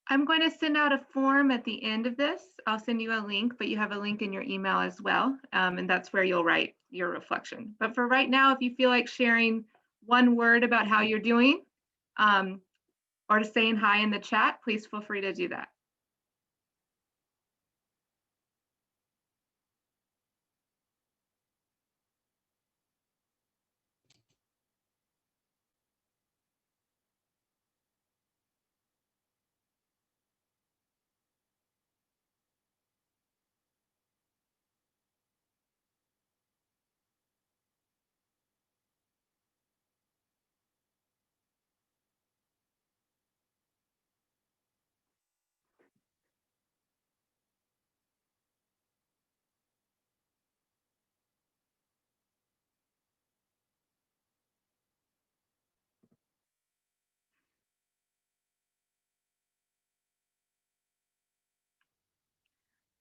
I'm going to send out a form at the end of this. I'll send you a link, but you have a link in your email as well. And that's where you'll write your reflection. But for right now, if you feel like sharing one word about how you're doing um, or to saying hi in the chat, please feel free to do that.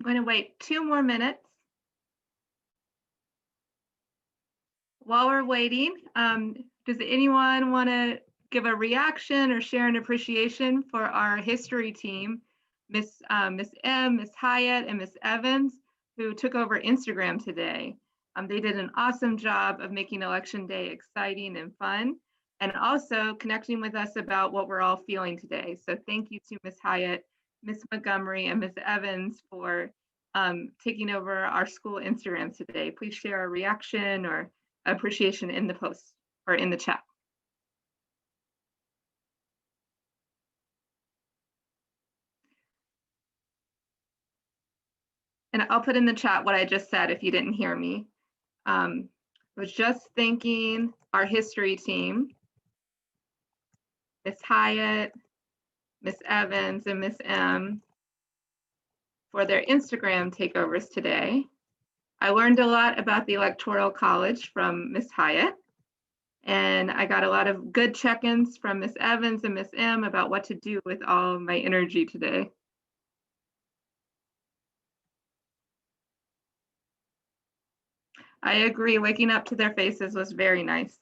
I'm going to wait 2 more minutes. While we're waiting, does anyone want to give a reaction or share an appreciation for our history team, Miss M, Miss Hyatt, and Miss Evans, who took over Instagram today? They did an awesome job of making Election Day exciting and fun, and also connecting with us about what we're all feeling today. So thank you to Miss Hyatt, Miss Montgomery, and Miss Evans for taking over our school Instagram today. Please share a reaction or appreciation in the post or in the chat. And I'll put in the chat what I just said if you didn't hear me. Was just thanking our history team, Miss Hyatt, Miss Evans, and Miss M for their Instagram takeovers today. I learned a lot about the Electoral College from Miss Hyatt, and I got a lot of good check-ins from Miss Evans and Miss M about what to do with all of my energy today. I agree, waking up to their faces was very nice.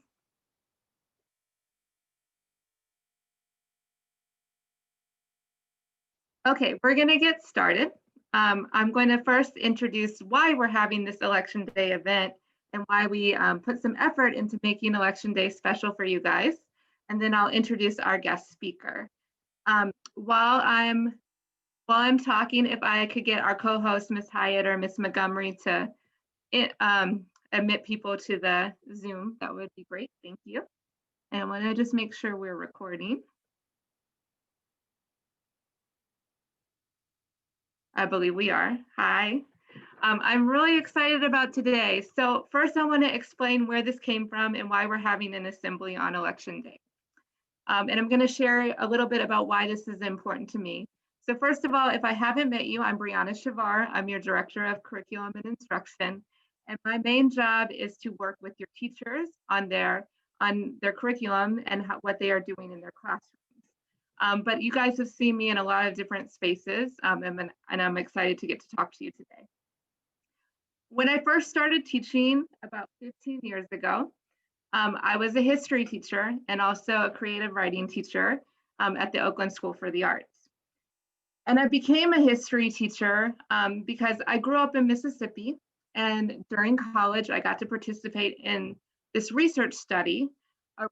Okay, we're gonna get started. I'm going to first introduce why we're having this Election Day event and why we put some effort into making Election Day special for you guys. And then I'll introduce our guest speaker. While I'm talking, if I could get our co-host, Ms. Hyatt or Ms. Montgomery to admit people to the Zoom, that would be great, thank you. And I wanna just make sure we're recording. I believe we are. Hi. I'm really excited about today. So first I want to explain where this came from and why we're having an assembly on Election Day. And I'm going to share a little bit about why this is important to me. So first of all, if I haven't met you, I'm Brianna Shavar. I'm your Director of Curriculum and Instruction. And my main job is to work with your teachers on their curriculum and what they are doing in their classrooms. But you guys have seen me in a lot of different spaces, and I'm excited to get to talk to you today. When I first started teaching about 15 years ago, I was a history teacher and also a creative writing teacher at the Oakland School for the Arts. And I became a history teacher because I grew up in Mississippi, and during college, I got to participate in this research study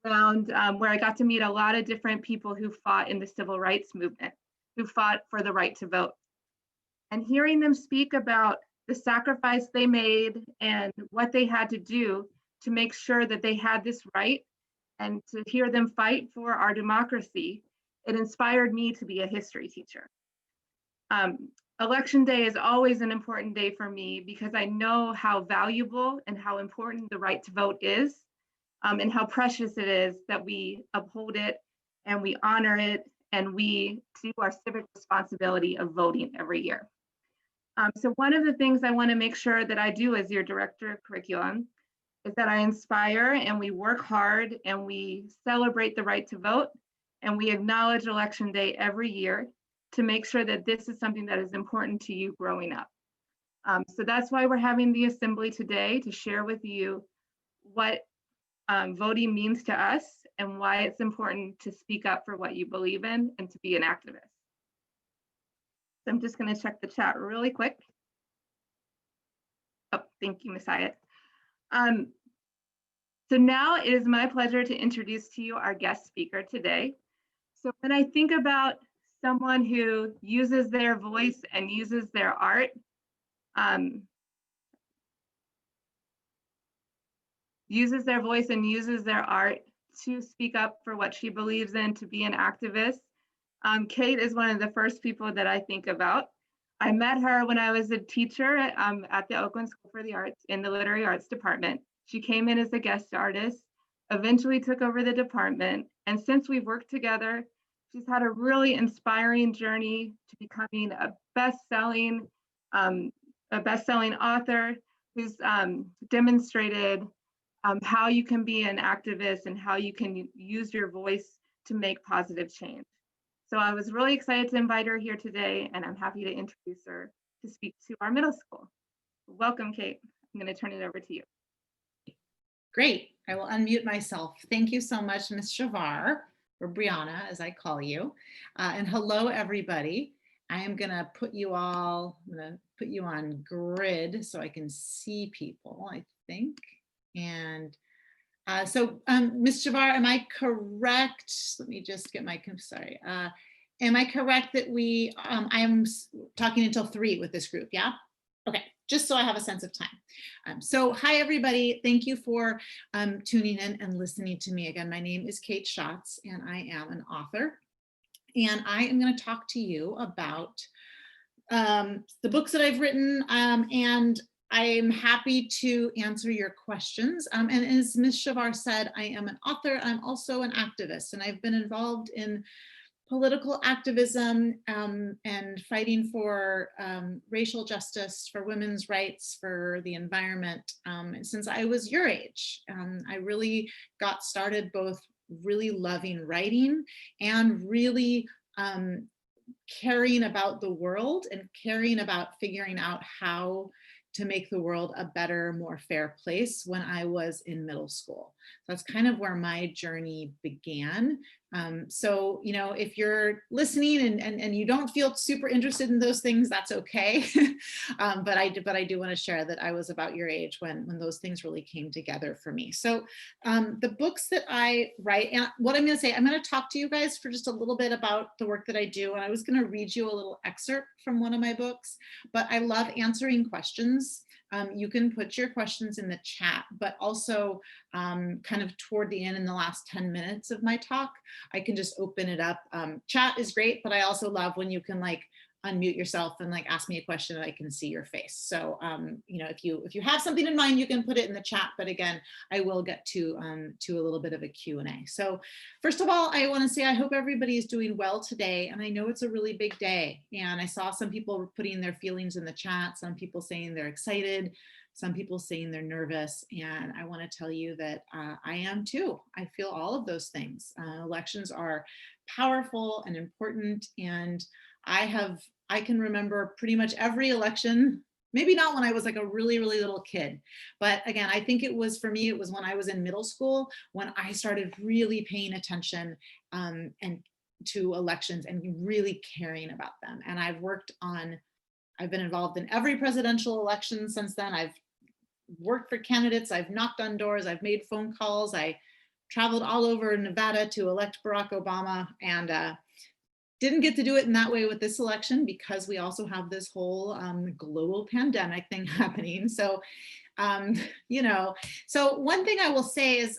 around where I got to meet a lot of different people who fought in the civil rights movement, who fought for the right to vote. And hearing them speak about the sacrifice they made and what they had to do to make sure that they had this right, and to hear them fight for our democracy, it inspired me to be a history teacher. Election Day is always an important day for me because I know how valuable and how important the right to vote is, and how precious it is that we uphold it and we honor it and we do our civic responsibility of voting every year. So one of the things I want to make sure that I do as your Director of Curriculum is that I inspire and we work hard and we celebrate the right to vote and we acknowledge Election Day every year to make sure that this is something that is important to you growing up. So that's why we're having the assembly today, to share with you what voting means to us and why it's important to speak up for what you believe in and to be an activist. So I'm just going to check the chat really quick. Oh, thank you, Miss Hyatt. So now it is my pleasure to introduce to you our guest speaker today. So when I think about someone who uses their voice and uses their art, to speak up for what she believes in, to be an activist, Kate is one of the first people that I think about. I met her when I was a teacher at the Oakland School for the Arts in the Literary Arts Department. She came in as a guest artist, eventually took over the department, and since we've worked together, she's had a really inspiring journey to becoming a best-selling author who's demonstrated how you can be an activist and how you can use your voice to make positive change. So I was really excited to invite her here today, and I'm happy to introduce her to speak to our middle school. Welcome, Kate. I'm going to turn it over to you. Great. I will unmute myself. Thank you so much, Ms. Shavar, or Brianna, as I call you. And hello, everybody. I am going to put you on grid so I can see people, I think. And so, Ms. Shavar, am I correct? Let me just get my, sorry. Am I correct that I am talking until 3 with this group, yeah? Okay, just so I have a sense of time. So hi, everybody. Thank you for tuning in and listening to me. Again, my name is Kate Schatz, and I am an author. And I am going to talk to you about the books that I've written, and I'm happy to answer your questions. And as Ms. Shavar said, I am an author. I'm also an activist, and I've been involved in political activism and fighting for racial justice, for women's rights, for the environment since I was your age. I really got started both really loving writing and really caring about the world and caring about figuring out how to make the world a better, more fair place when I was in middle school. That's kind of where my journey began. So, you know, if you're listening and you don't feel super interested in those things, that's okay. But I do want to share that I was about your age when those things really came together for me. So the books that I write, and what I'm going to say, I'm going to talk to you guys for just a little bit about the work that I do. And I was going to read you a little excerpt from one of my books, but I love answering questions. You can put your questions in the chat, but also kind of toward the end, in the last 10 minutes of my talk, I can just open it up. Chat is great, but I also love when you can like unmute yourself and like ask me a question and I can see your face. So you know, if you have something in mind, you can put it in the chat. But again, I will get to a little bit of a Q&A. So first of all, I want to say I hope everybody is doing well today. And I know it's a really big day. And I saw some people putting their feelings in the chat. Some people saying they're excited. Some people saying they're nervous. And I want to tell you that I am too. I feel all of those things. Elections are powerful and important. And I can remember pretty much every election, maybe not when I was like a really, really little kid. But again, I think it was, for me, it was when I was in middle school, when I started really paying attention and to elections and really caring about them. And I've been involved in every presidential election since then. I've worked for candidates, I've knocked on doors, I've made phone calls, I traveled all over Nevada to elect Barack Obama, and didn't get to do it in that way with this election because we also have this whole global pandemic thing happening. So, you know, so one thing I will say is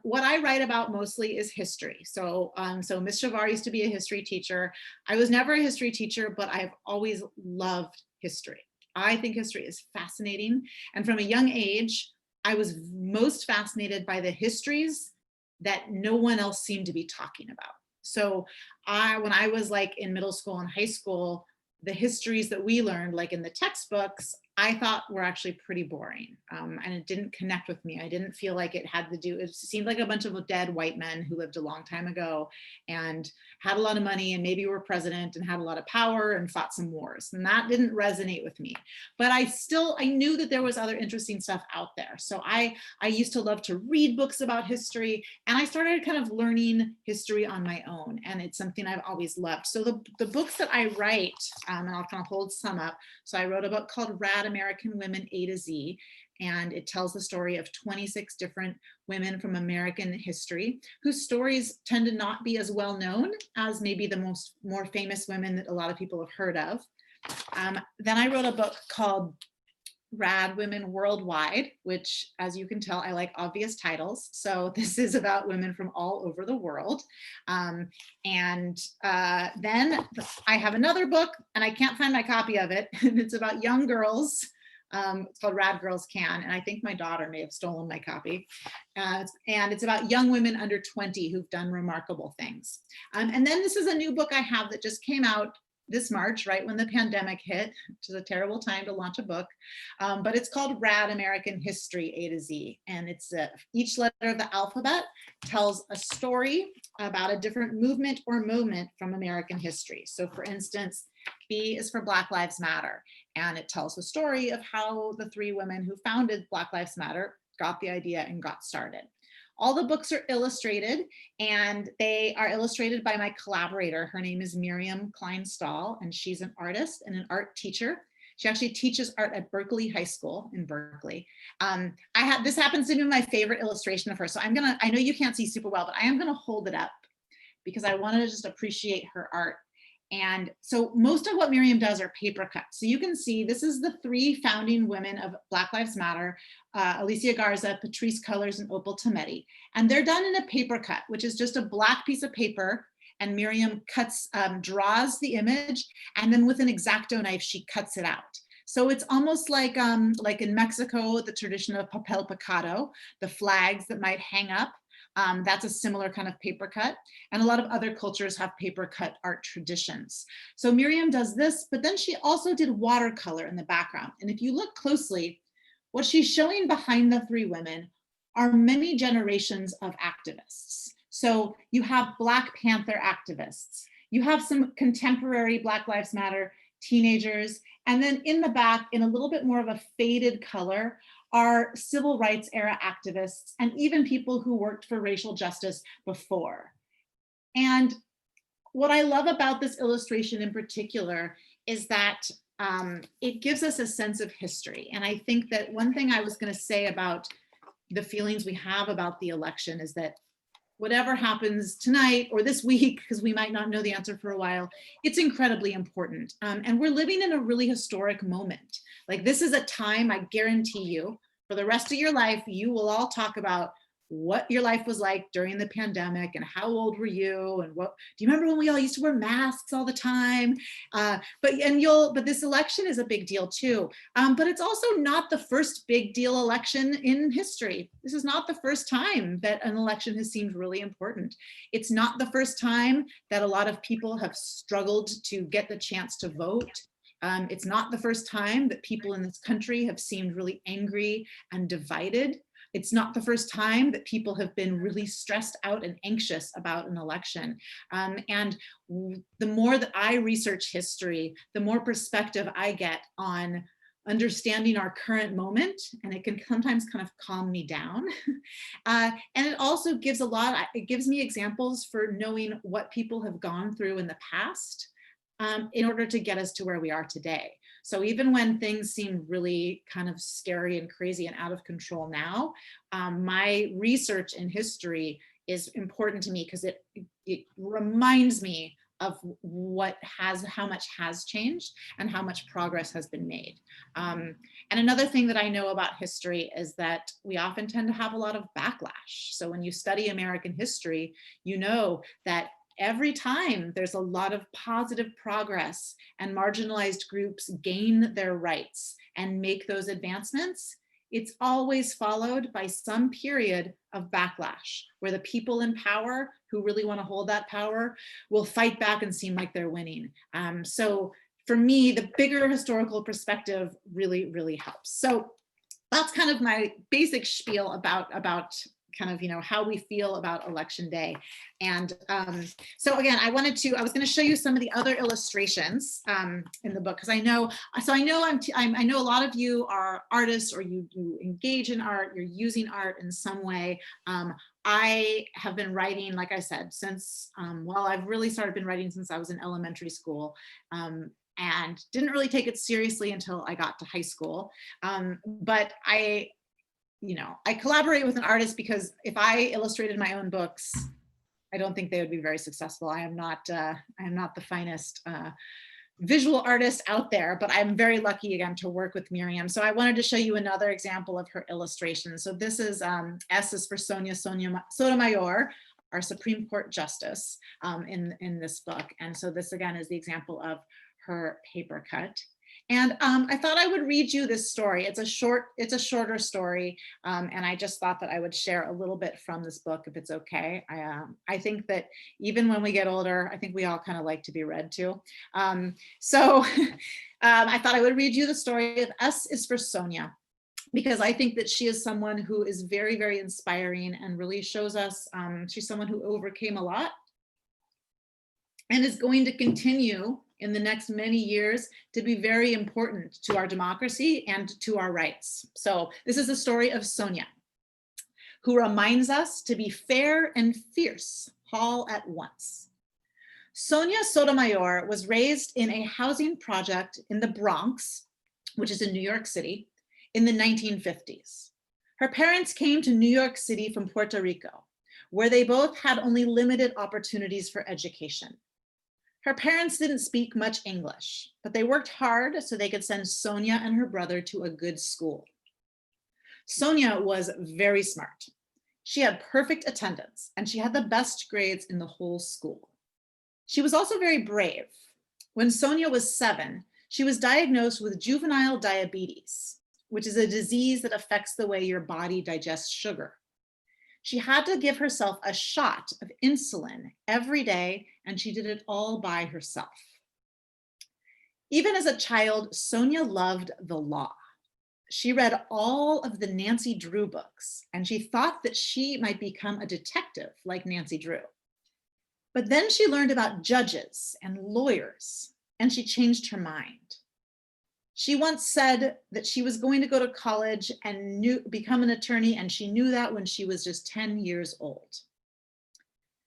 what I write about mostly is history. So, so Ms. Shavar used to be a history teacher. I was never a history teacher, but I've always loved history. I think history is fascinating. And from a young age, I was most fascinated by the histories that no one else seemed to be talking about. So when I was like in middle school and high school, the histories that we learned, like in the textbooks, I thought were actually pretty boring, and it didn't connect with me. I didn't feel like it had to do, it seemed like a bunch of dead white men who lived a long time ago and had a lot of money and maybe were president and had a lot of power and fought some wars. And that didn't resonate with me. But I knew that there was other interesting stuff out there. So I used to love to read books about history, and I started kind of learning history on my own. And it's something I've always loved. So the books that I write, and I'll kind of hold some up. So I wrote a book called Rad American Women A to Z, and it tells the story of 26 different women from American history whose stories tend to not be as well known as maybe the more famous women that a lot of people have heard of. Then I wrote a book called Rad Women Worldwide, which, as you can tell, I like obvious titles. So this is about women from all over the world. Then I have another book, and I can't find my copy of it. And it's about young girls. It's called Rad Girls Can, and I think my daughter may have stolen my copy. And it's about young women under 20 who've done remarkable things. And then this is a new book I have that just came out this March, right when the pandemic hit, which is a terrible time to launch a book. But it's called Rad American History A to Z. And it's each letter of the alphabet tells a story about a different movement or moment from American history. So for instance, B is for Black Lives Matter. And it tells the story of how the 3 women who founded Black Lives Matter got the idea and got started. All the books are illustrated, and they are illustrated by my collaborator. Her name is Miriam Kleinstahl, and she's an artist and an art teacher. She actually teaches art at Berkeley High School in Berkeley. This happens to be my favorite illustration of her. So I know you can't see super well, but I am gonna hold it up because I wanna just appreciate her art. And so most of what Miriam does are paper cuts. So you can see this is the 3 founding women of Black Lives Matter, Alicia Garza, Patrisse Cullors, and Opal Tometi. And they're done in a paper cut, which is just a black piece of paper. And Miriam draws the image, and then with an X-Acto knife, she cuts it out. So it's almost like in Mexico, the tradition of papel picado, the flags that might hang up. That's a similar kind of paper cut. And a lot of other cultures have paper cut art traditions. So Miriam does this, but then she also did watercolor in the background. And if you look closely, what she's showing behind the 3 women are many generations of activists. So you have Black Panther activists, you have some contemporary Black Lives Matter teenagers, and then in the back, in a little bit more of a faded color, are civil rights era activists and even people who worked for racial justice before. And what I love about this illustration in particular is that it gives us a sense of history. And I think that one thing I was going to say about the feelings we have about the election is that whatever happens tonight or this week, because we might not know the answer for a while, it's incredibly important. And we're living in a really historic moment. Like, this is a time, I guarantee you, for the rest of your life, you will all talk about what your life was like during the pandemic and how old were you and what, do you remember when we all used to wear masks all the time? But this election is a big deal too. But it's also not the first big deal election in history. This is not the first time that an election has seemed really important. It's not the first time that a lot of people have struggled to get the chance to vote. It's not the first time that people in this country have seemed really angry and divided. It's not the first time that people have been really stressed out and anxious about an election. And the more that I research history, the more perspective I get on understanding our current moment, and it can sometimes kind of calm me down. And it also gives it gives me examples for knowing what people have gone through in the past in order to get us to where we are today. So even when things seem really kind of scary and crazy and out of control now, my research in history is important to me because it reminds me of how much has changed and how much progress has been made. And another thing that I know about history is that we often tend to have a lot of backlash. So when you study American history, you know that every time there's a lot of positive progress and marginalized groups gain their rights and make those advancements, it's always followed by some period of backlash where the people in power who really want to hold that power will fight back and seem like they're winning. So for me, the bigger historical perspective really, really helps. So that's kind of my basic spiel about kind of, how we feel about election day. And so again, I was going to show you some of the other illustrations in the book, because I know a lot of you are artists, or you engage in art, you're using art in some way. I have been writing, like I said, since, I've really been writing since I was in elementary school. And didn't really take it seriously until I got to high school. But I collaborate with an artist, because if I illustrated my own books, I don't think they would be very successful. I am not the finest visual artist out there, but I'm very lucky again to work with Miriam. So I wanted to show you another example of her illustration. So this is S is for Sonia Sotomayor, our Supreme Court Justice in this book. And so this again is the example of her paper cut. And I thought I would read you this story. It's a shorter story. And I just thought that I would share a little bit from this book, if it's okay. I think that even when we get older, I think we all kind of like to be read to. So I thought I would read you the story of S is for Sonia, because I think that she is someone who is very, very inspiring and really shows us she's someone who overcame a lot and is going to continue in the next many years to be very important to our democracy and to our rights. So this is the story of Sonia, who reminds us to be fair and fierce all at once. Sonia Sotomayor was raised in a housing project in the Bronx, which is in New York City, in the 1950s. Her parents came to New York City from Puerto Rico, where they both had only limited opportunities for education. Her parents didn't speak much English, but they worked hard so they could send Sonia and her brother to a good school. Sonia was very smart. She had perfect attendance, and she had the best grades in the whole school. She was also very brave. When Sonia was 7, she was diagnosed with juvenile diabetes, which is a disease that affects the way your body digests sugar. She had to give herself a shot of insulin every day, and she did it all by herself. Even as a child, Sonia loved the law. She read all of the Nancy Drew books, and she thought that she might become a detective like Nancy Drew. But then she learned about judges and lawyers, and she changed her mind. She once said that she was going to go to college and become an attorney, and she knew that when she was just 10 years old.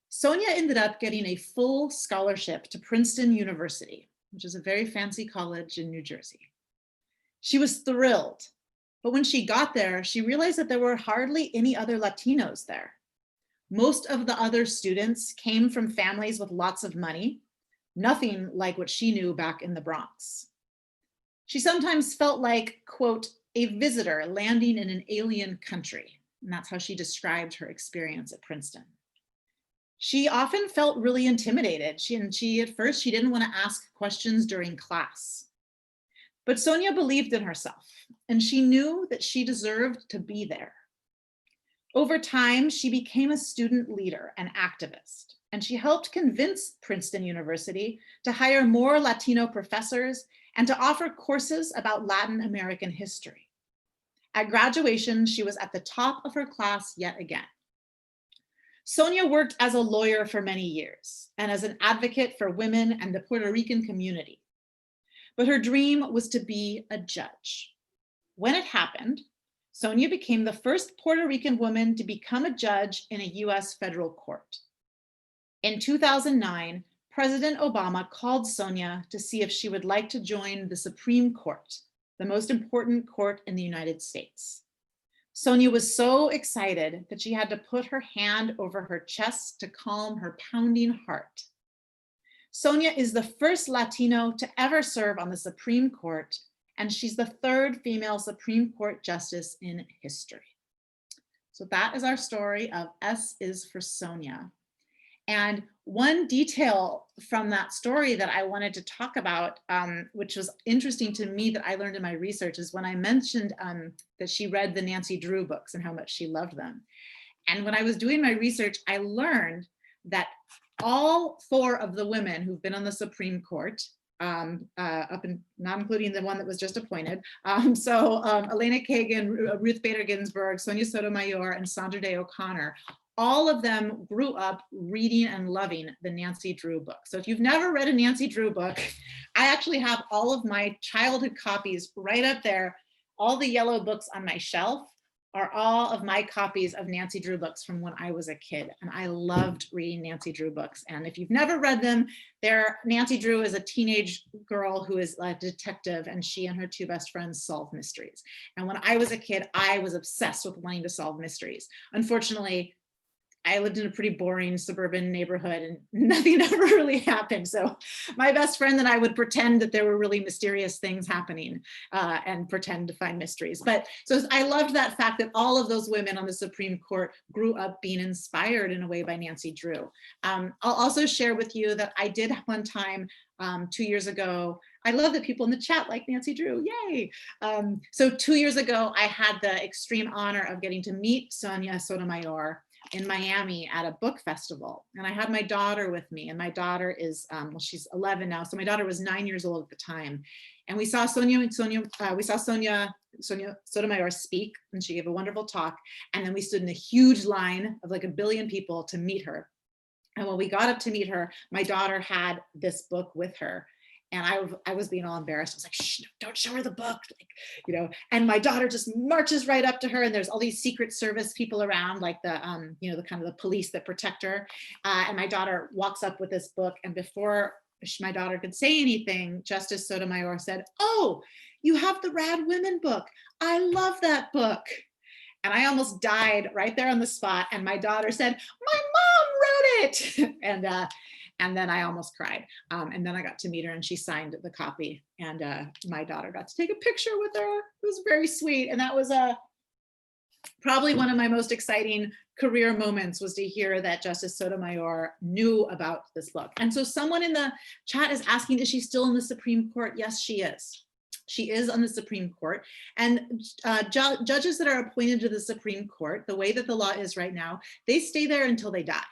Sonia ended up getting a full scholarship to Princeton University, which is a very fancy college in New Jersey. She was thrilled, but when she got there, she realized that there were hardly any other Latinos there. Most of the other students came from families with lots of money, nothing like what she knew back in the Bronx. She sometimes felt like, quote, a visitor landing in an alien country. And that's how she described her experience at Princeton. She often felt really intimidated. At first, she didn't want to ask questions during class. But Sonia believed in herself, and she knew that she deserved to be there. Over time, she became a student leader and activist, and she helped convince Princeton University to hire more Latino professors and to offer courses about Latin American history. At graduation, she was at the top of her class yet again. Sonia worked as a lawyer for many years and as an advocate for women and the Puerto Rican community. But her dream was to be a judge. When it happened, Sonia became the first Puerto Rican woman to become a judge in a US federal court. In 2009, President Obama called Sonia to see if she would like to join the Supreme Court, the most important court in the United States. Sonia was so excited that she had to put her hand over her chest to calm her pounding heart. Sonia is the first Latino to ever serve on the Supreme Court, and she's the 3rd female Supreme Court justice in history. So that is our story of S is for Sonia. And one detail from that story that I wanted to talk about, which was interesting to me that I learned in my research, is when I mentioned that she read the Nancy Drew books and how much she loved them. And when I was doing my research, I learned that all 4 of the women who've been on the Supreme Court up and not including the one that was just appointed. Elena Kagan, Ruth Bader Ginsburg, Sonia Sotomayor, and Sandra Day O'Connor, all of them grew up reading and loving the Nancy Drew book. So if you've never read a Nancy Drew book, I actually have all of my childhood copies right up there. All the yellow books on my shelf are all of my copies of Nancy Drew books from when I was a kid. And I loved reading Nancy Drew books. And if you've never read them, Nancy Drew is a teenage girl who is a detective, and she and her two best friends solve mysteries. And when I was a kid, I was obsessed with wanting to solve mysteries. Unfortunately, I lived in a pretty boring suburban neighborhood and nothing ever really happened. So my best friend and I would pretend that there were really mysterious things happening and pretend to find mysteries. But so I loved that fact that all of those women on the Supreme Court grew up being inspired in a way by Nancy Drew. I'll also share with you that I did one time 2 years ago. I love that people in the chat like Nancy Drew, yay. So 2 years ago, I had the extreme honor of getting to meet Sonia Sotomayor in Miami at a book festival. And I had my daughter with me, and my daughter is, well, she's 11 now. So my daughter was 9 years old at the time. And we saw Sonia Sotomayor speak, and she gave a wonderful talk. And then we stood in a huge line of like 1 billion people to meet her. And when we got up to meet her, my daughter had this book with her. And I was being all embarrassed. I was like, shh, don't show her the book. Like, and my daughter just marches right up to her, and there's all these Secret Service people around, like the the kind of the police that protect her. And my daughter walks up with this book, and before my daughter could say anything, Justice Sotomayor said, "Oh, you have the Rad Women book. I love that book." And I almost died right there on the spot. And my daughter said, "My mom wrote it." And then I almost cried. And then I got to meet her, and she signed the copy. And my daughter got to take a picture with her. It was very sweet. And that was probably one of my most exciting career moments, was to hear that Justice Sotomayor knew about this book. And so someone in the chat is asking, is she still in the Supreme Court? Yes, she is. She is on the Supreme Court. And judges that are appointed to the Supreme Court, the way that the law is right now, they stay there until they die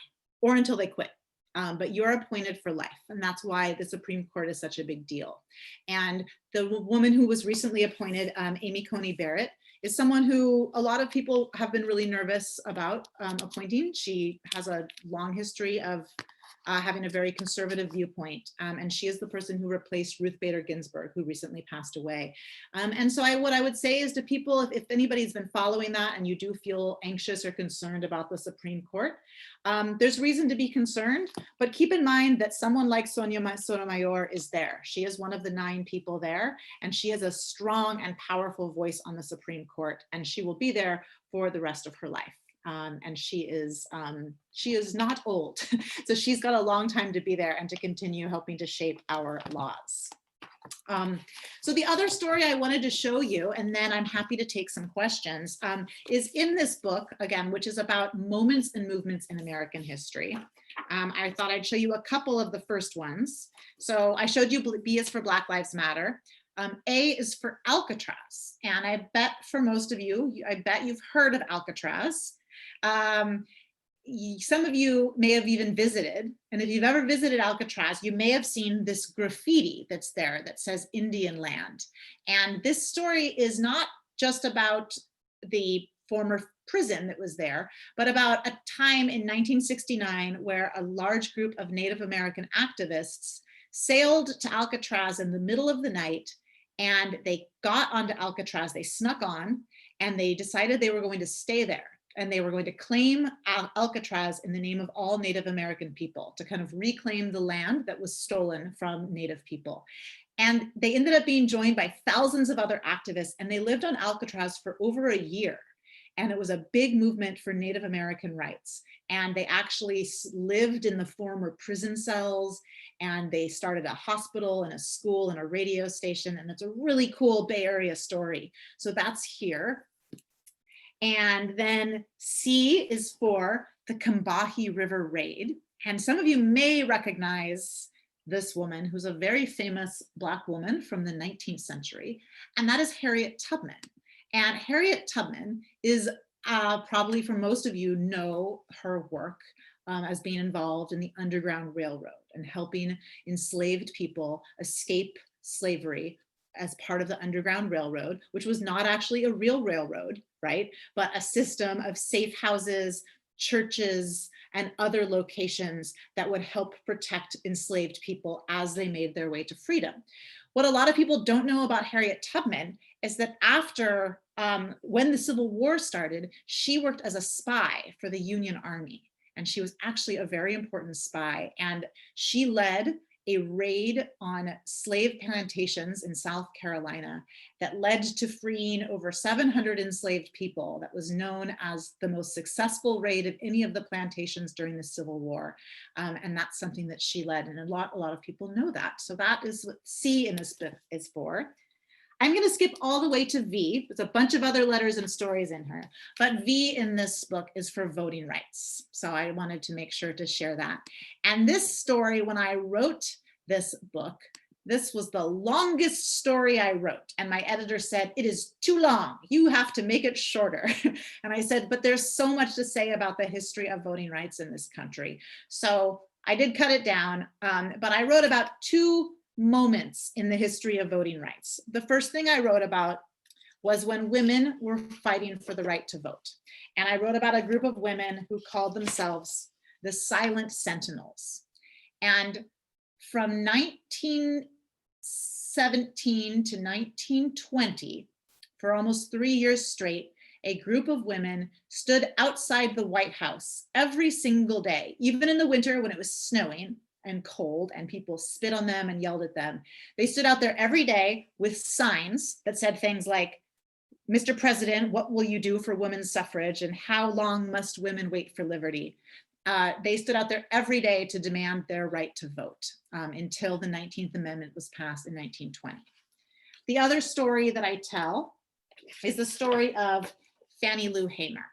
or until they quit. But you're appointed for life. And that's why the Supreme Court is such a big deal. And the woman who was recently appointed, Amy Coney Barrett, is someone who a lot of people have been really nervous about appointing. She has a long history of having a very conservative viewpoint. And she is the person who replaced Ruth Bader Ginsburg, who recently passed away. And so what I would say is to people, if anybody's been following that and you do feel anxious or concerned about the Supreme Court, there's reason to be concerned, but keep in mind that someone like Sonia Sotomayor is there. She is one of the 9 people there, and she has a strong and powerful voice on the Supreme Court, and she will be there for the rest of her life. And she is not old. So she's got a long time to be there and to continue helping to shape our laws. So the other story I wanted to show you, and then I'm happy to take some questions, is in this book, again, which is about moments and movements in American history. I thought I'd show you a couple of the first ones. So I showed you B is for Black Lives Matter. A is for Alcatraz. And I bet for most of you, I bet you've heard of Alcatraz. Some of you may have even visited, and if you've ever visited Alcatraz, you may have seen this graffiti that's there that says Indian Land. And this story is not just about the former prison that was there, but about a time in 1969 where a large group of Native American activists sailed to Alcatraz in the middle of the night, and they got onto Alcatraz, they snuck on, and they decided they were going to stay there. And they were going to claim Alcatraz in the name of all Native American people, to kind of reclaim the land that was stolen from Native people. And they ended up being joined by thousands of other activists, and they lived on Alcatraz for over a year. And it was a big movement for Native American rights. And they actually lived in the former prison cells, and they started a hospital and a school and a radio station. And it's a really cool Bay Area story. So that's here. And then C is for the Combahee River Raid. And some of you may recognize this woman, who's a very famous Black woman from the 19th century, and that is Harriet Tubman. And Harriet Tubman is probably, for most of you, know her work. as being involved in the Underground Railroad and helping enslaved people escape slavery as part of the Underground Railroad, which was not actually a real railroad, right? But a system of safe houses, churches, and other locations that would help protect enslaved people as they made their way to freedom. What a lot of people don't know about Harriet Tubman is that after, when the Civil War started, she worked as a spy for the Union Army. And she was actually a very important spy. And she led a raid on slave plantations in South Carolina that led to freeing over 700 enslaved people. That was known as the most successful raid of any of the plantations during the Civil War. And that's something that she led, and a lot of people know that. So that is what C in this book is for. I'm going to skip all the way to V. There's a bunch of other letters and stories in her, but V in this book is for voting rights. So I wanted to make sure to share that. And this story, when I wrote this book, this was the longest story I wrote. And my editor said, it is too long. You have to make it shorter. And I said, but there's so much to say about the history of voting rights in this country. So I did cut it down, but I wrote about 2 moments in the history of voting rights. The first thing I wrote about was when women were fighting for the right to vote. And I wrote about a group of women who called themselves the Silent Sentinels. And from 1917 to 1920, for almost 3 years straight, a group of women stood outside the White House every single day, even in the winter when it was snowing and cold and people spit on them and yelled at them. They stood out there every day with signs that said things like, Mr. President, what will you do for women's suffrage, and how long must women wait for liberty? They stood out there every day to demand their right to vote until the 19th Amendment was passed in 1920. The other story that I tell is the story of Fannie Lou Hamer,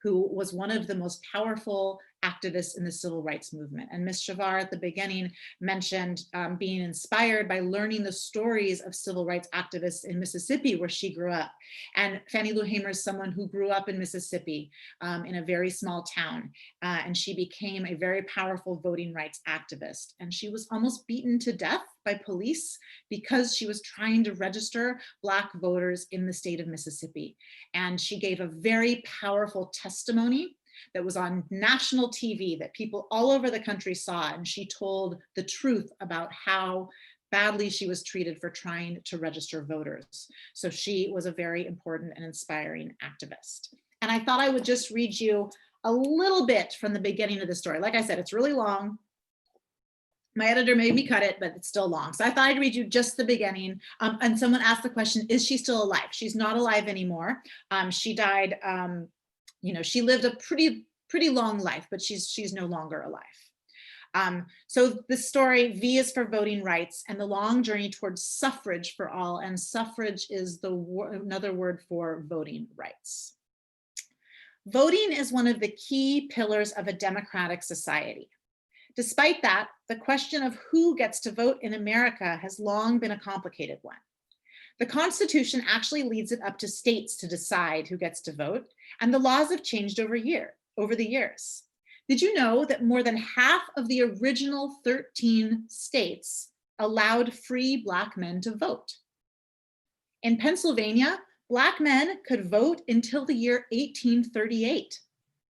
who was one of the most powerful activists in the civil rights movement. And Ms. Shavar at the beginning mentioned being inspired by learning the stories of civil rights activists in Mississippi, where she grew up. And Fannie Lou Hamer is someone who grew up in Mississippi in a very small town. And she became a very powerful voting rights activist. And she was almost beaten to death by police because she was trying to register Black voters in the state of Mississippi. And she gave a very powerful testimony that was on national TV that people all over the country saw. And she told the truth about how badly she was treated for trying to register voters. So she was a very important and inspiring activist. And I thought I would just read you a little bit from the beginning of the story. Like I said, it's really long. My editor made me cut it, but it's still long. So I thought I'd read you just the beginning. And someone asked the question, is she still alive? She's not alive anymore. She died, she lived a pretty long life, but she's no longer alive. So the story, V is for voting rights and the long journey towards suffrage for all. And suffrage is another word for voting rights. Voting is one of the key pillars of a democratic society. Despite that, the question of who gets to vote in America has long been a complicated one. The Constitution actually leaves it up to states to decide who gets to vote, and the laws have changed over the years. Did you know that more than half of the original 13 states allowed free Black men to vote? In Pennsylvania, Black men could vote until the year 1838.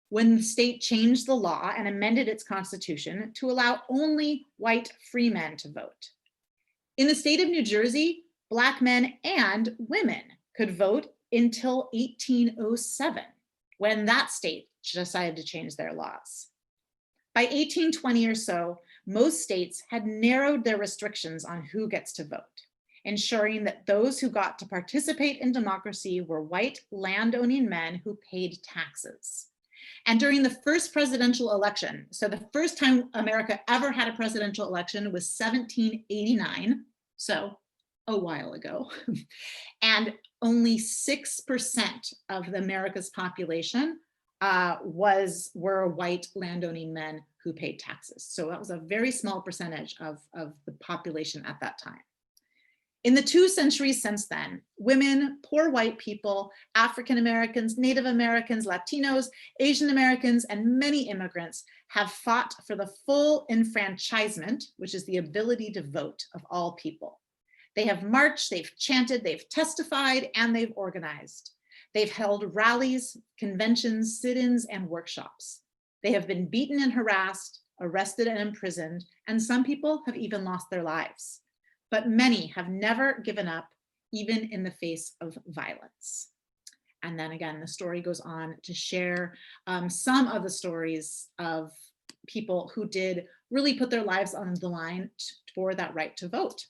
When the state changed the law and amended its constitution to allow only white free men to vote. In the state of New Jersey, Black men and women could vote until 1807, when that state decided to change their laws. By 1820 or so, most states had narrowed their restrictions on who gets to vote, ensuring that those who got to participate in democracy were white landowning men who paid taxes. And during the first presidential election, so the first time America ever had a presidential election was 1789, so a while ago. And only 6% of America's population were white landowning men who paid taxes. So that was a very small percentage of the population at that time. In the 2 centuries since then, women, poor white people, African Americans, Native Americans, Latinos, Asian Americans, and many immigrants have fought for the full enfranchisement, which is the ability to vote, of all people. They have marched, they've chanted, they've testified, and they've organized. They've held rallies, conventions, sit-ins, and workshops. They have been beaten and harassed, arrested and imprisoned, and some people have even lost their lives. But many have never given up, even in the face of violence. And then again, the story goes on to share some of the stories of people who did really put their lives on the line for that right to vote.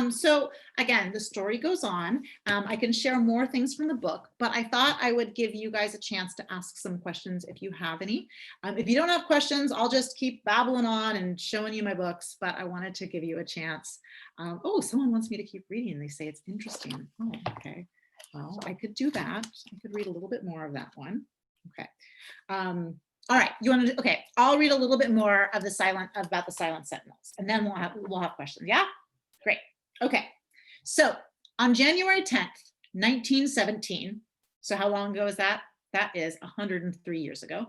So again, the story goes on. I can share more things from the book, but I thought I would give you guys a chance to ask some questions if you have any. If you don't have questions, I'll just keep babbling on and showing you my books, but I wanted to give you a chance. Oh, someone wants me to keep reading. They say it's interesting. Oh, okay. Well, I could do that. I could read a little bit more of that one. Okay. All right, you want to, okay, I'll read a little bit more of about the silent sentinels, and then we'll have questions. Yeah, great. Okay, so on January 10th, 1917, so how long ago is that? That is 103 years ago.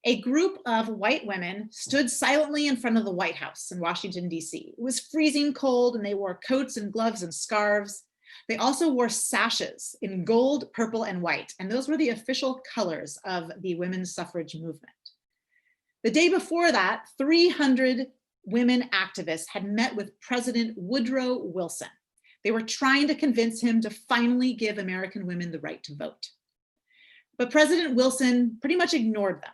A group of white women stood silently in front of the White House in Washington, D.C. It was freezing cold, and they wore coats and gloves and scarves. They also wore sashes in gold, purple, and white, and those were the official colors of the women's suffrage movement. The day before that, 300 women activists had met with President Woodrow Wilson. They were trying to convince him to finally give American women the right to vote. But President Wilson pretty much ignored them.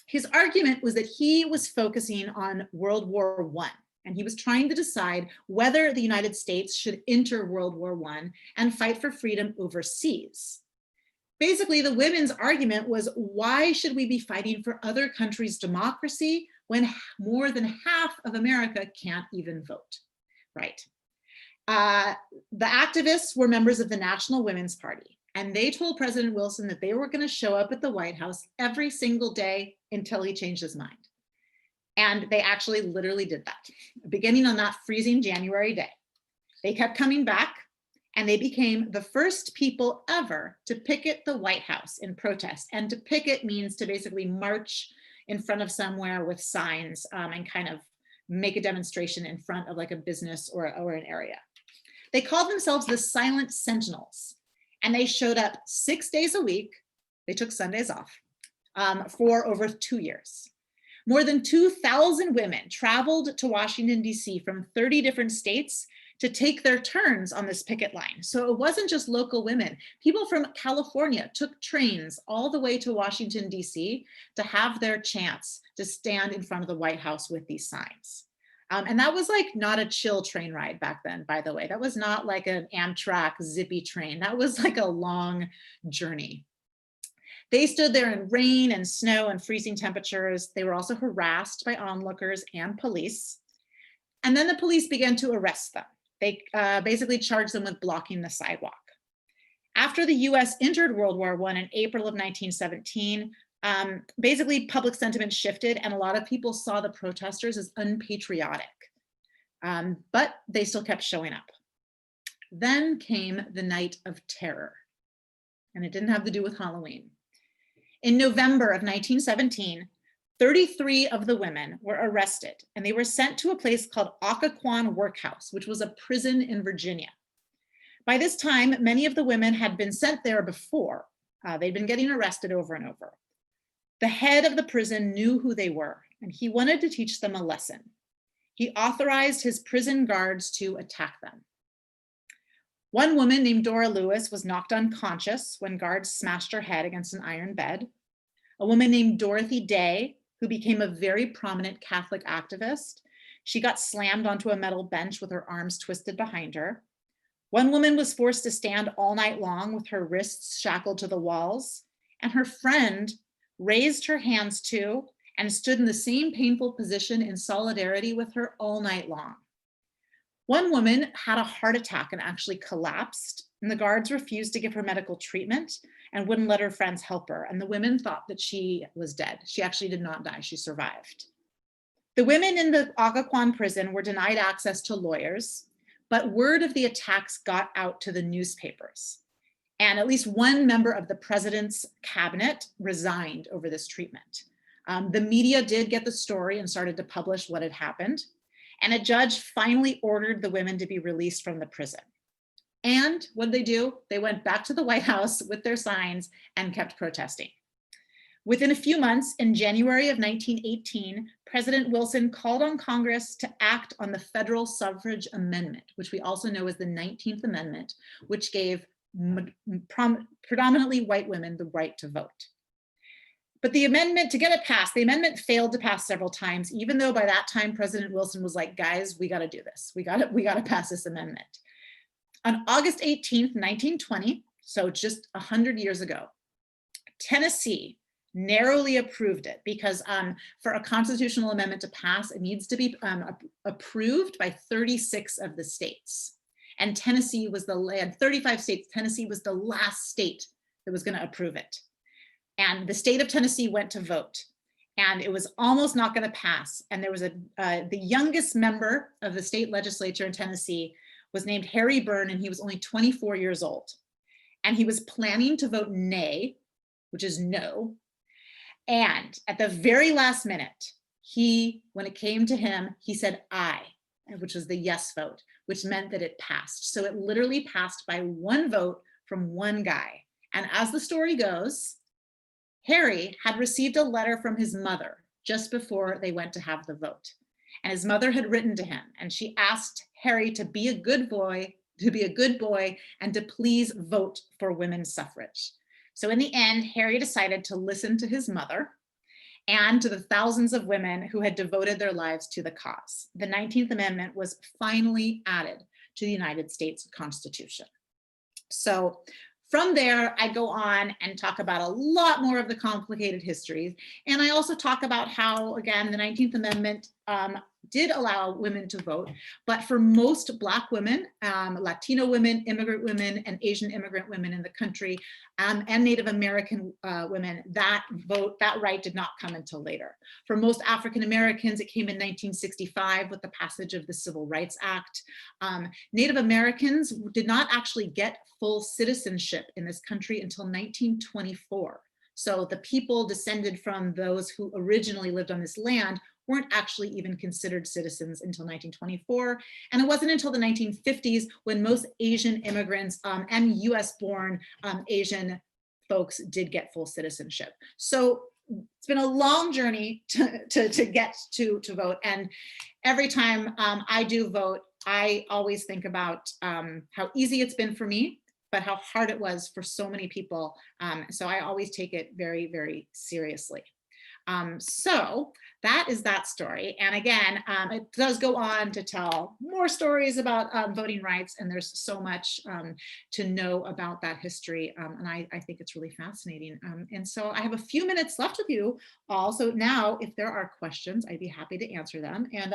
His argument was that he was focusing on World War I, and he was trying to decide whether the United States should enter World War I and fight for freedom overseas. Basically, the women's argument was, why should we be fighting for other countries' democracy when more than half of America can't even vote, right? The activists were members of the National Women's Party, and they told President Wilson that they were going to show up at the White House every single day until he changed his mind. And they actually literally did that, beginning on that freezing January day. They kept coming back, and they became the first people ever to picket the White House in protest. And to picket means to basically march in front of somewhere with signs and kind of make a demonstration in front of like a business or an area. They called themselves the Silent Sentinels, and they showed up 6 days a week. They took Sundays off for over 2 years. More than 2,000 women traveled to Washington, D.C. from 30 different states to take their turns on this picket line. So it wasn't just local women. People from California took trains all the way to Washington, D.C. to have their chance to stand in front of the White House with these signs. And that was like not a chill train ride back then, by the way. That was not like an Amtrak zippy train. That was like a long journey. They stood there in rain and snow and freezing temperatures. They were also harassed by onlookers and police. And then the police began to arrest them. They basically charged them with blocking the sidewalk. After the US entered World War I in April of 1917, basically public sentiment shifted, and a lot of people saw the protesters as unpatriotic, but they still kept showing up. Then came the Night of Terror, and it didn't have to do with Halloween. In November of 1917, 33 of the women were arrested, and they were sent to a place called Occoquan Workhouse, which was a prison in Virginia. By this time, many of the women had been sent there before. They'd been getting arrested over and over. The head of the prison knew who they were, and he wanted to teach them a lesson. He authorized his prison guards to attack them. One woman named Dora Lewis was knocked unconscious when guards smashed her head against an iron bed. A woman named Dorothy Day, who became a very prominent Catholic activist, she got slammed onto a metal bench with her arms twisted behind her. One woman was forced to stand all night long with her wrists shackled to the walls, and her friend raised her hands too and stood in the same painful position in solidarity with her all night long. One woman had a heart attack and actually collapsed, and the guards refused to give her medical treatment and wouldn't let her friends help her. And the women thought that she was dead. She actually did not die, she survived. The women in the Occoquan prison were denied access to lawyers. but word of the attacks got out to the newspapers. And at least one member of the president's cabinet resigned over this treatment. The media did get the story and started to publish what had happened. And a judge finally ordered the women to be released from the prison. And what did they do? They went back to the White House with their signs and kept protesting. Within a few months, in January of 1918, President Wilson called on Congress to act on the federal suffrage amendment, which we also know as the 19th Amendment, which gave predominantly white women the right to vote. But the amendment, to get it passed, the amendment failed to pass several times, even though by that time President Wilson was like, guys, we got to do this. We got to pass this amendment. On August 18th, 1920, so just 100 years ago, Tennessee narrowly approved it because for a constitutional amendment to pass, it needs to be approved by 36 of the states. And Tennessee was 35 states, Tennessee was the last state that was going to approve it. And the state of Tennessee went to vote, and it was almost not going to pass. And there was the youngest member of the state legislature in Tennessee was named Harry Byrne, and he was only 24 years old. And he was planning to vote nay, which is no. And at the very last minute, when it came to him, he said aye, which was the yes vote, which meant that it passed. So it literally passed by one vote from one guy. And as the story goes, Harry had received a letter from his mother just before they went to have the vote. And his mother had written to him, and she asked Harry to be a good boy, and to please vote for women's suffrage. So in the end, Harry decided to listen to his mother and to the thousands of women who had devoted their lives to the cause. The 19th Amendment was finally added to the United States Constitution. So from there, I go on and talk about a lot more of the complicated histories. And I also talk about how, again, the 19th Amendment did allow women to vote, but for most Black women, Latino women, immigrant women, and Asian immigrant women in the country, and Native American women, that right did not come until later. For most African Americans, it came in 1965 with the passage of the Civil Rights Act. Native Americans did not actually get full citizenship in this country until 1924. So the people descended from those who originally lived on this land weren't actually even considered citizens until 1924. And it wasn't until the 1950s when most Asian immigrants and US-born Asian folks did get full citizenship. So it's been a long journey to get to vote. And every time I do vote, I always think about how easy it's been for me, but how hard it was for so many people. So I always take it very, very seriously. So that is that story. And again, it does go on to tell more stories about voting rights, and there's so much to know about that history. And I think it's really fascinating. And so I have a few minutes left with you all. So now if there are questions, I'd be happy to answer them. And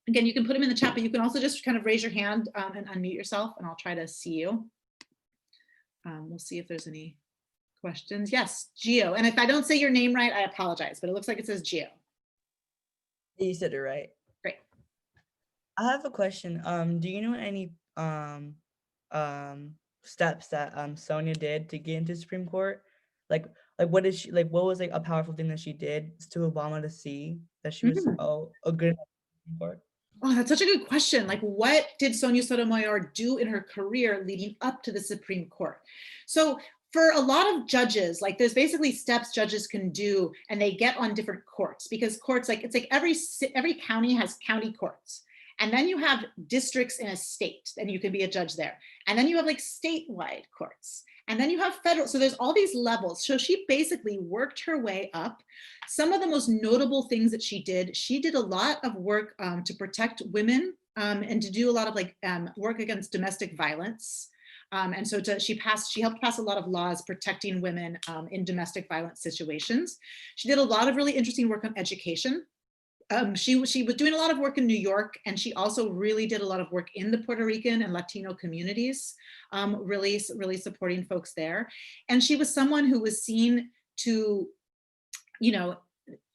again, you can put them in the chat, but you can also just kind of raise your hand and unmute yourself, and I'll try to see you. We'll see if there's any questions. Yes, Gio. And if I don't say your name right, I apologize, but it looks like it says Gio. You said it right. Great. I have a question. Do you know any steps that Sonia did to get into Supreme Court? Like what is she like? What was like a powerful thing that she did to Obama to see that she was a good Supreme Court? Oh, that's such a good question. Like, what did Sonia Sotomayor do in her career leading up to the Supreme Court? So for a lot of judges, like there's basically steps judges can do, and they get on different courts, because courts, like it's like every county has county courts. And then you have districts in a state, and you can be a judge there. And then you have like statewide courts. And then you have federal, so there's all these levels. So she basically worked her way up. Some of the most notable things that she did a lot of work to protect women and to do a lot of like work against domestic violence. And so she helped pass a lot of laws protecting women in domestic violence situations. She did a lot of really interesting work on education. She was doing a lot of work in New York, and she also really did a lot of work in the Puerto Rican and Latino communities, really supporting folks there. And she was someone who was seen to,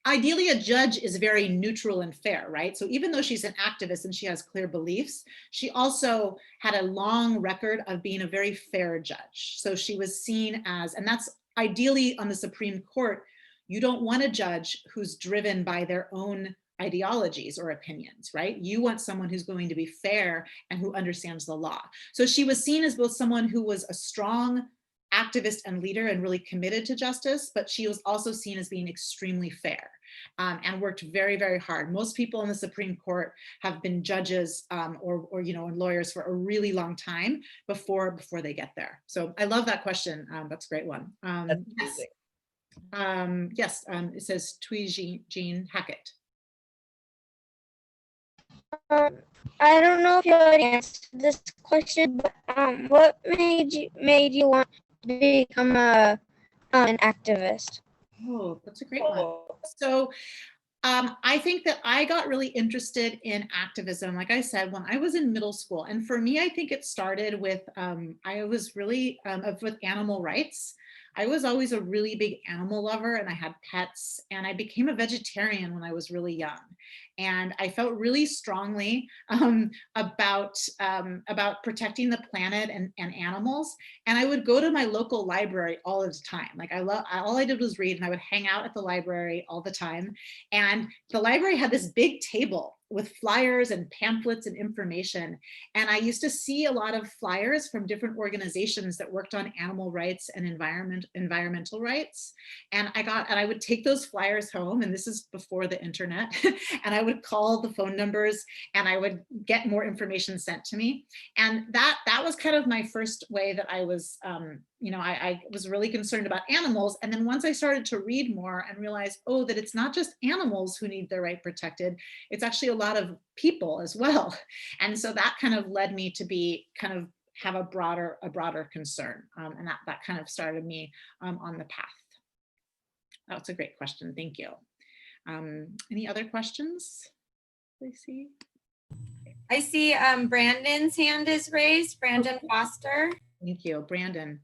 ideally a judge is very neutral and fair, right? So even though she's an activist and she has clear beliefs, she also had a long record of being a very fair judge. So she was seen as, and that's ideally on the Supreme Court, you don't want a judge who's driven by their own ideologies or opinions, right? You want someone who's going to be fair and who understands the law. So she was seen as both someone who was a strong activist and leader and really committed to justice, but she was also seen as being extremely fair and worked very, very hard. Most people in the Supreme Court have been judges or you know, lawyers for a really long time before they get there. So I love that question. That's a great one. That's Yes. amazing. Yes, it says Jean Hackett. I don't know if you already answered this question, but what made you want to become an activist? Oh, that's a great one. So I think that I got really interested in activism, like I said, when I was in middle school. And for me, I think it started with, I was really with animal rights. I was always a really big animal lover and I had pets, and I became a vegetarian when I was really young. And I felt really strongly about protecting the planet and animals. And I would go to my local library all the time. Like all I did was read, and I would hang out at the library all the time. And the library had this big table with flyers and pamphlets and information. And I used to see a lot of flyers from different organizations that worked on animal rights and environmental rights. And I would take those flyers home, and this is before the internet, and I would call the phone numbers and I would get more information sent to me. And that was kind of my first way that I was, you know, I was really concerned about animals. And then once I started to read more and realize, oh, that it's not just animals who need their right protected, it's actually a lot of people as well. And so that kind of led me to be kind of have a broader concern. And that kind of started me on the path. That's a great question. Thank you. Any other questions? Lacey? I see Brandon's hand is raised. Brandon Foster. Thank you, Brandon.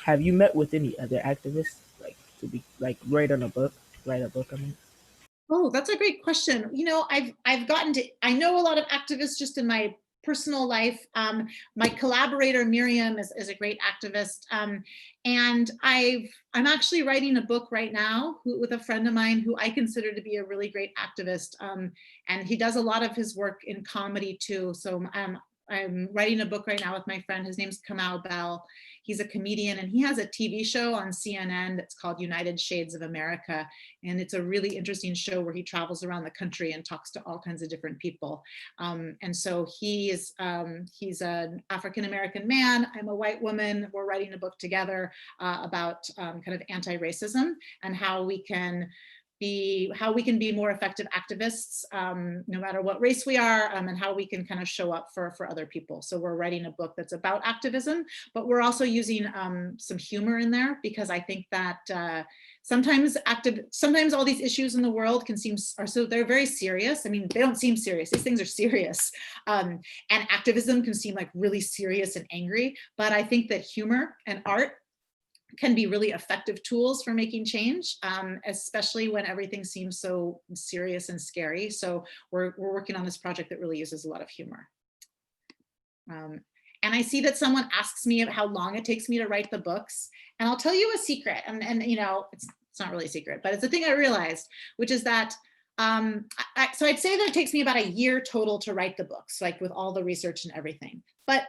Have you met with any other activists, like to be like write a book? I mean. Oh, that's a great question. You know, I know a lot of activists just in my personal life. My collaborator Miriam is a great activist, and I'm actually writing a book right now with a friend of mine who I consider to be a really great activist, and he does a lot of his work in comedy too. So I'm writing a book right now with my friend. His name's Kamau Bell. He's a comedian, and he has a TV show on CNN that's called United Shades of America. And it's a really interesting show where he travels around the country and talks to all kinds of different people. And so he's an African-American man. I'm a white woman. We're writing a book together about kind of anti-racism and how we can be more effective activists, no matter what race we are, and how we can kind of show up for other people. So we're writing a book that's about activism, but we're also using some humor in there, because I think that sometimes all these issues in the world can seem, they're very serious. I mean, they don't seem serious. These things are serious. And activism can seem like really serious and angry, but I think that humor and art can be really effective tools for making change, especially when everything seems so serious and scary. So we're working on this project that really uses a lot of humor. And I see that someone asks me how long it takes me to write the books. And I'll tell you a secret, and you know, it's not really a secret, but it's a thing I realized, which is that so I'd say that it takes me about a year total to write the books, like with all the research and everything. But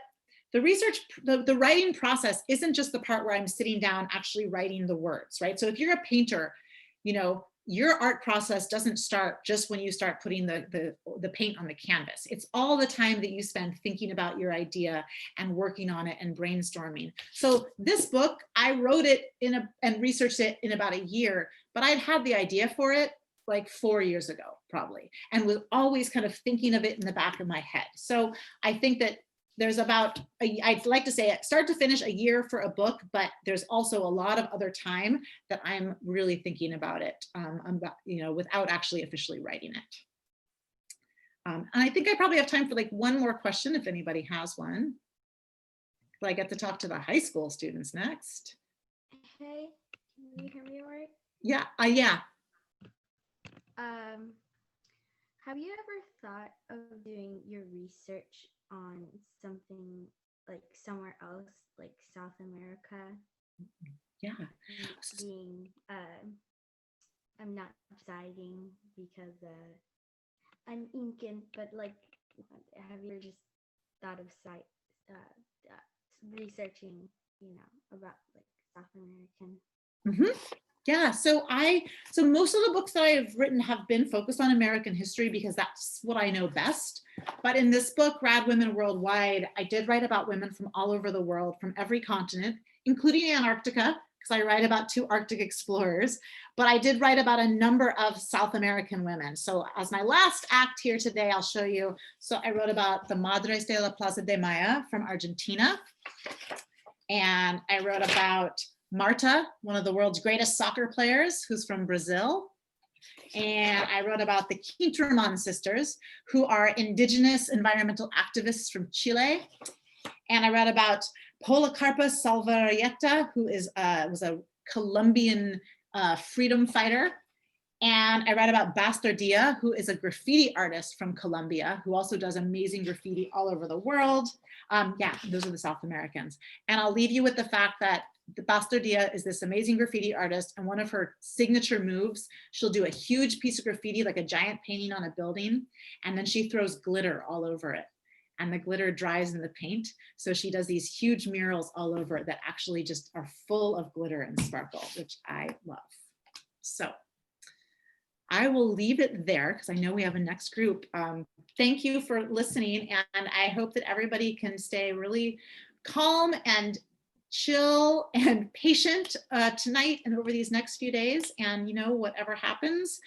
the writing process isn't just the part where I'm sitting down actually writing the words, right? So if you're a painter, you know, your art process doesn't start just when you start putting the paint on the canvas. It's all the time that you spend thinking about your idea and working on it and brainstorming. So this book, I wrote it and researched it in about a year, but I'd had the idea for it like 4 years ago, probably, and was always kind of thinking of it in the back of my head. So I think that there's I'd like to say start to finish a year for a book, but there's also a lot of other time that I'm really thinking about it, you know, without actually officially writing it. And I think I probably have time for like one more question if anybody has one. But I get to talk to the high school students next. Hey, can you hear me all right? Yeah, Have you ever thought of doing your research on something like somewhere else, like South America? yeah. Being, I'm not deciding because I'm Incan, but like, have you ever just thought of researching, about like South American? Mhm. Yeah, so most of the books that I've written have been focused on American history because that's what I know best. But in this book, Rad Women Worldwide, I did write about women from all over the world, from every continent, including Antarctica, because I write about 2 Arctic explorers. But I did write about a number of South American women. So as my last act here today, I'll show you. So I wrote about the Madres de la Plaza de Mayo from Argentina. And I wrote about Marta, one of the world's greatest soccer players, who's from Brazil. And I wrote about the Quintraman sisters, who are indigenous environmental activists from Chile. And I read about Policarpa Salvarrieta, who was a Colombian freedom fighter. And I read about Bastardia, who is a graffiti artist from Colombia, who also does amazing graffiti all over the world. Yeah, those are the South Americans. And I'll leave you with the fact that the Bastardia is this amazing graffiti artist, and one of her signature moves, she'll do a huge piece of graffiti, like a giant painting on a building, and then she throws glitter all over it. And the glitter dries in the paint. So she does these huge murals all over it that actually just are full of glitter and sparkle, which I love. So I will leave it there because I know we have a next group. Thank you for listening, and I hope that everybody can stay really calm and chill and patient tonight and over these next few days. And whatever happens,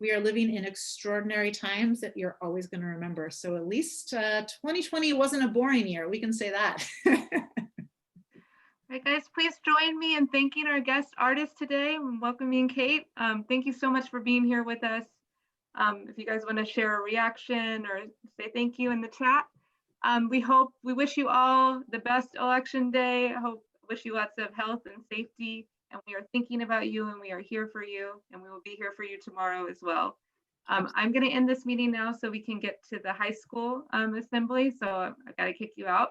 we are living in extraordinary times that you're always going to remember. So at least 2020 wasn't a boring year. We can say that. All right, guys, please join me in thanking our guest artist today and welcoming Kate. Thank you so much for being here with us. If you guys want to share a reaction or say thank you in the chat. We wish you all the best election day. Wish you lots of health and safety. And we are thinking about you, and we are here for you, and we will be here for you tomorrow as well. I'm going to end this meeting now so we can get to the high school assembly. So I've got to kick you out.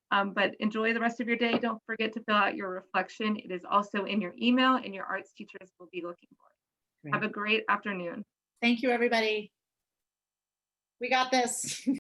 But enjoy the rest of your day. Don't forget to fill out your reflection. It is also in your email, and your arts teachers will be looking for it. Have a great afternoon. Thank you, everybody. We got this.